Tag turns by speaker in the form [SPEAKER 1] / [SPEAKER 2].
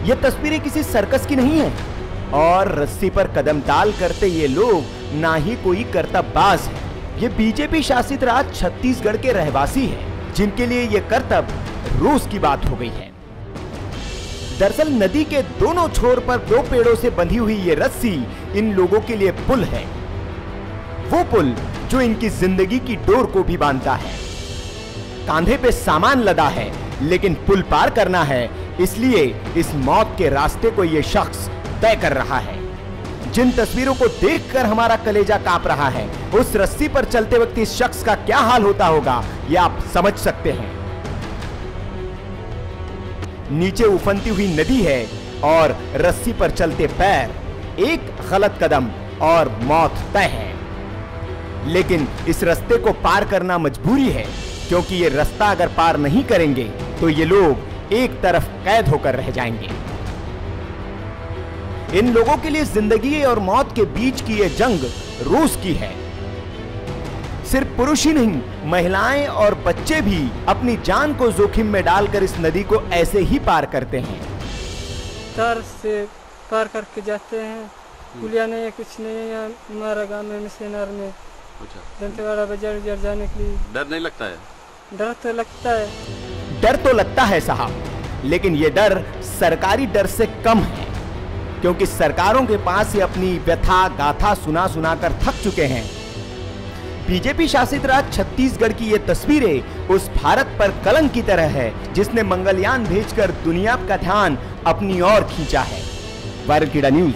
[SPEAKER 1] ये तस्वीरें किसी सर्कस की नहीं है और रस्सी पर कदम डाल करते ये लोग ना ही कोई करतबबाज है। ये बीजेपी शासित राज्य छत्तीसगढ़ के रहवासी हैं, जिनके लिए ये करतब रोज की बात हो गई है। दरअसल नदी के दोनों छोर पर 2 पेड़ों से बंधी हुई ये रस्सी इन लोगों के लिए पुल है, वो पुल जो इनकी जिंदगी की डोर को भी बांधता है। कांधे पे सामान लदा है, लेकिन पुल पार करना है, इसलिए इस मौत के रास्ते को ये शख्स तय कर रहा है। जिन तस्वीरों को देखकर हमारा कलेजा कांप रहा है, उस रस्सी पर चलते वक्त इस शख्स का क्या हाल होता होगा, ये आप समझ सकते हैं। नीचे उफनती हुई नदी है और रस्सी पर चलते पैर, एक गलत कदम और मौत तय है। लेकिन इस रास्ते को पार करना मजबूरी है, क्योंकि ये रास्ता अगर पार नहीं करेंगे तो ये लोग एक तरफ कैद होकर रह जाएंगे। इन लोगों के लिए जिंदगी और मौत के बीच की ये जंग रोज की है। सिर्फ पुरुष ही नहीं, महिलाएं और बच्चे भी अपनी जान को जोखिम में डालकर इस नदी को ऐसे ही पार करते हैं।
[SPEAKER 2] तार से पार करके जाते हैं, पुलिया नहीं है, कुछ नहीं है यहाँ हमारा गाँव में मिसनार में। दंतेवाड़ा बाजार जाने के लिए
[SPEAKER 3] डर नहीं लगता है?
[SPEAKER 2] डर तो लगता है।
[SPEAKER 1] डर तो लगता है साहब, लेकिन ये डर सरकारी डर से कम है, क्योंकि सरकारों के पास ये अपनी व्यथा गाथा सुना सुना कर थक चुके हैं। बीजेपी शासित राज्य छत्तीसगढ़ की ये तस्वीरें उस भारत पर कलंक की तरह है, जिसने मंगलयान भेजकर दुनिया का ध्यान अपनी ओर खींचा है। वायरल कीड़ा न्यूज।